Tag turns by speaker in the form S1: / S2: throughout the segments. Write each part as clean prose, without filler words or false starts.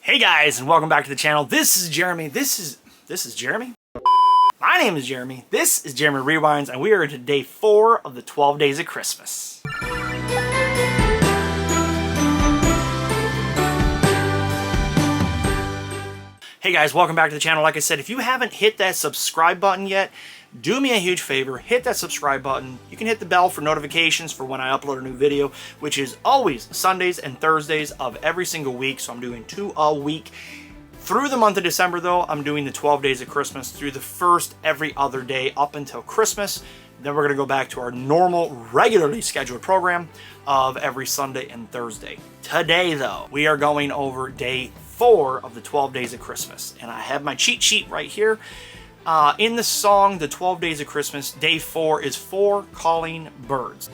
S1: Hey guys, and welcome back to the channel. This is Jeremy. This is Jeremy? My name is Jeremy. This is Jeremy Rewinds, and we are into day 4 of the 12 days of Christmas. Hey guys, welcome back to the channel. Like I said, if you haven't hit that subscribe button yet, do me a huge favor, hit that subscribe button. You can hit the bell for notifications for when I upload a new video, which is always Sundays and Thursdays of every single week. So I'm doing 2 a week. Through the month of December though, I'm doing the 12 days of Christmas through the first every other day up until Christmas. Then we're going to go back to our normal, regularly scheduled program of every Sunday and Thursday. Today though, we are going over day 4 of the 12 days of Christmas. And I have my cheat sheet right here. In the song, The 12 Days of Christmas, day 4 is 4 calling birds.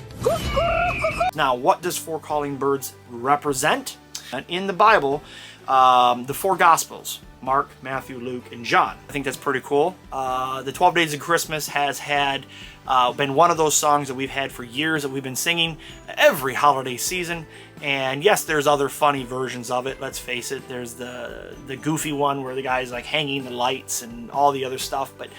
S1: Now, what does 4 calling birds represent? And in the Bible, the 4 Gospels, Mark, Matthew, Luke, and John. I think that's pretty cool. The 12 Days of Christmas has been one of those songs that we've had for years that we've been singing every holiday season. And yes, there's other funny versions of it. Let's face it. There's the goofy one where the guy's like hanging the lights and all the other stuff. But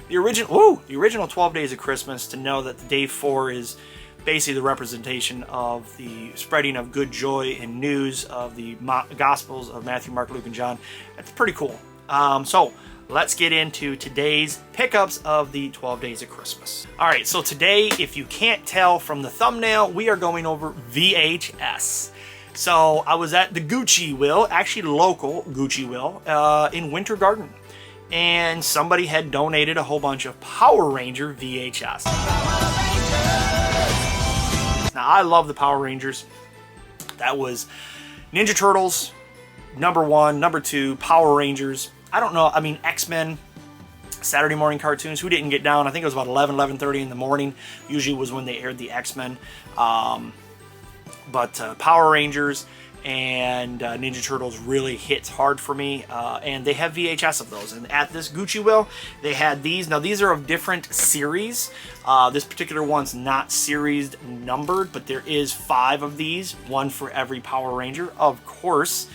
S1: the original 12 Days of Christmas, to know that the day 4 is basically the representation of the spreading of good joy and news of the Gospels of Matthew, Mark, Luke, and John. That's pretty cool. So let's get into today's pickups of the 12 days of Christmas. All right, so today, if you can't tell from the thumbnail, we are going over VHS. So I was at the Gucci Will, actually local Gucci Will, in Winter Garden. And somebody had donated a whole bunch of Power Ranger VHS. Now, I love the Power Rangers. That was Ninja Turtles, #1, #2, Power Rangers. I don't know, I mean, X-Men, Saturday morning cartoons. Who didn't get down? I think it was about 11:30 in the morning. Usually was when they aired the X-Men. But Power Rangers and Ninja Turtles really hits hard for me. And they have VHS of those. And at this Gucci Will, they had these. Now, these are of different series. This particular one's not series numbered, but there is 5 of these, 1 for every Power Ranger, of course.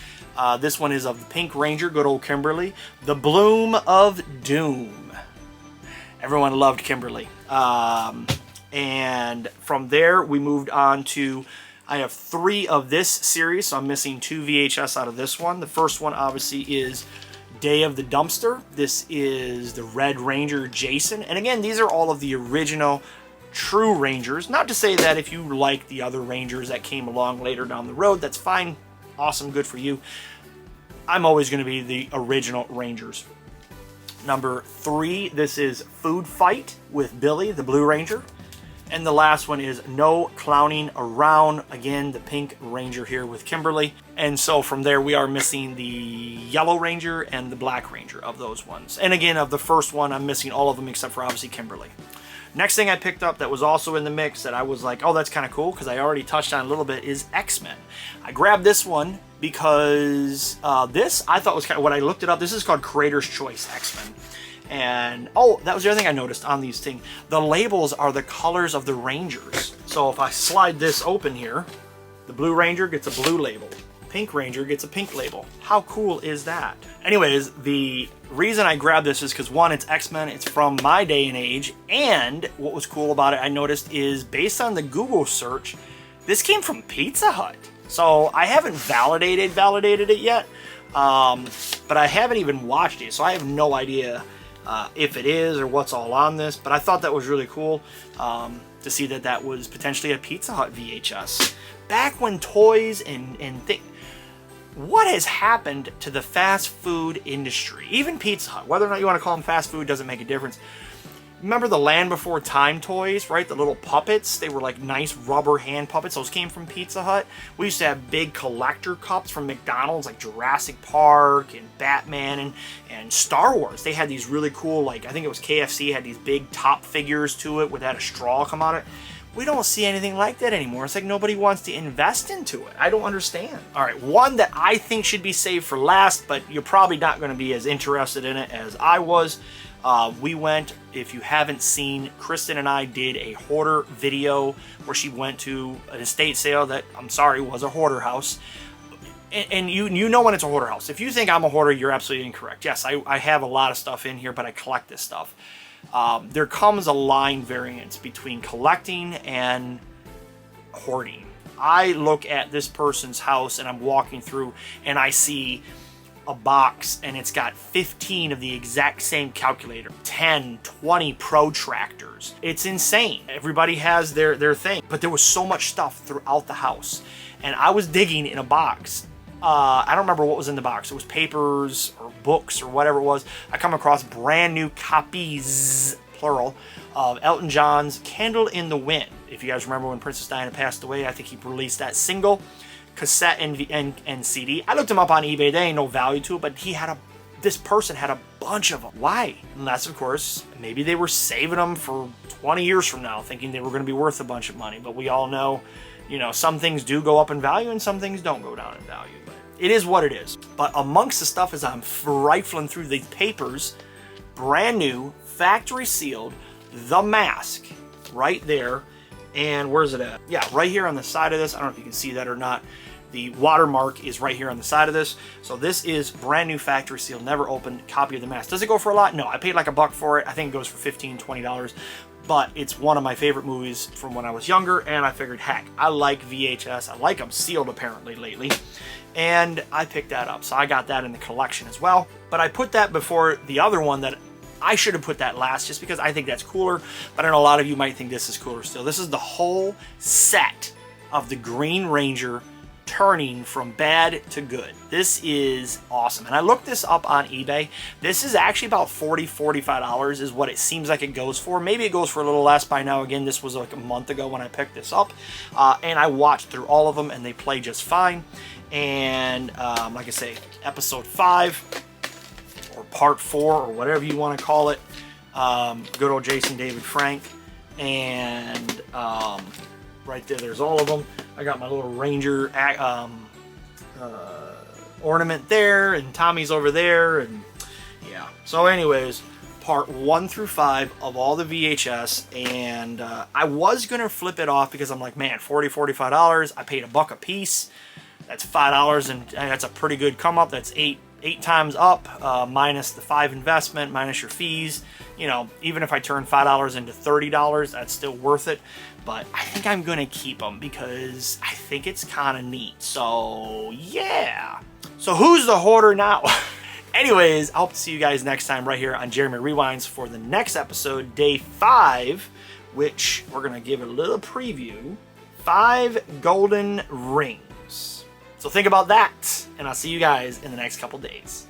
S1: This one is of the Pink Ranger, good old Kimberly. The Bloom of Doom. Everyone loved Kimberly. And from there, we moved on to, I have 3 of this series, so I'm missing 2 VHS out of this one. The first one, obviously, is Day of the Dumpster. This is the Red Ranger Jason. And again, these are all of the original true Rangers. Not to say that if you like the other Rangers that came along later down the road, that's fine. Awesome, good for you. I'm always going to be the original Rangers. Number 3, this is Food Fight with Billy, the Blue Ranger. And the last one is No Clowning Around. Again, the Pink Ranger here with Kimberly. And so from there, we are missing the Yellow Ranger and the Black Ranger of those ones. And again, of the first one, I'm missing all of them except for obviously Kimberly. Next thing I picked up that was also in the mix that I was like, oh, that's kind of cool, because I already touched on a little bit, is X-Men. I grabbed this one because this I thought was kind of, when I looked it up, this is called Creator's Choice X-Men. And, oh, that was the other thing I noticed on these things. The labels are the colors of the Rangers. So if I slide this open here, the Blue Ranger gets a blue label. Pink Ranger gets a pink label. How cool is that? Anyways, the reason I grabbed this is because, 1, it's X-Men, it's from my day and age, and what was cool about it, I noticed, is based on the Google search, this came from Pizza Hut. So I haven't validated it yet, but I haven't even watched it, so I have no idea if it is or what's all on this, but I thought that was really cool to see that that was potentially a Pizza Hut VHS. Back when toys and things... What has happened to the fast food industry? Even Pizza Hut, whether or not you want to call them fast food, doesn't make a difference. Remember the Land Before Time toys, right? The little puppets. They were like nice rubber hand puppets. Those came from Pizza Hut. We used to have big collector cups from McDonald's, like Jurassic Park and Batman and Star Wars. They had these really cool, like, I think it was KFC, had these big top figures to it with that a straw come out of it. We don't see anything like that anymore. It's like nobody wants to invest into it. I don't understand. All right, one that I think should be saved for last, but you're probably not going to be as interested in it as I was. We went, if you haven't seen, Kristen and I did a hoarder video where she went to an estate sale that, I'm sorry, was a hoarder house. and you know when it's a hoarder house. If you think I'm a hoarder, you're absolutely incorrect. Yes, I have a lot of stuff in here, but I collect this stuff. There comes a line variance between collecting and hoarding. I look at this person's house and I'm walking through and I see a box and it's got 15 of the exact same calculator, 10, 20 protractors. It's insane. Everybody has their thing, but there was so much stuff throughout the house. And I was digging in a box. I don't remember what was in the box. It was papers or books or whatever it was. I come across brand new copies, plural, of Elton John's Candle in the Wind. If you guys remember when Princess Diana passed away, I think he released that single, cassette, and CD. I looked him up on eBay. There ain't no value to it, but this person had a bunch of them. Why? Unless, of course, maybe they were saving them for 20 years from now, thinking they were going to be worth a bunch of money. But we all know, you know, some things do go up in value and some things don't go down in value. But it is what it is. But amongst the stuff as I'm rifling through these papers, brand new, factory sealed, The Mask, right there. And where's it at? Yeah, right here on the side of this. I don't know if you can see that or not. The watermark is right here on the side of this. So this is brand new, factory sealed, never opened copy of The Mask. Does it go for a lot? No, I paid like $1 for it. I think it goes for $15, $20. But it's one of my favorite movies from when I was younger, and I figured, heck, I like VHS. I like them sealed apparently lately. And I picked that up. So I got that in the collection as well. But I put that before the other one that I should have put that last just because I think that's cooler, but I know a lot of you might think this is cooler still. This is the whole set of the Green Ranger turning from bad to good. This is awesome. And I looked this up on eBay. This is actually about $40, $45 is what it seems like it goes for. Maybe it goes for a little less by now. Again, this was like a month ago when I picked this up. And I watched through all of them and they play just fine. And like I say, episode 5, or part 4, or whatever you want to call it. Good old Jason David Frank. And right there's all of them. I got my little Ranger ornament there, and Tommy's over there, and yeah. So anyways, part 1 through 5 of all the VHS, and I was going to flip it off because I'm like, man, $40, $45, I paid $1 a piece. That's $5, and that's a pretty good come up. That's eight times up, minus the 5 investment, minus your fees. You know, even if I turn $5 into $30, that's still worth it. But I think I'm gonna keep them because I think it's kind of neat. So yeah. So who's the hoarder now? Anyways, I hope to see you guys next time right here on Jeremy Rewinds for the next episode, day 5, which we're gonna give it a little preview. 5 golden rings. So think about that, and I'll see you guys in the next couple days.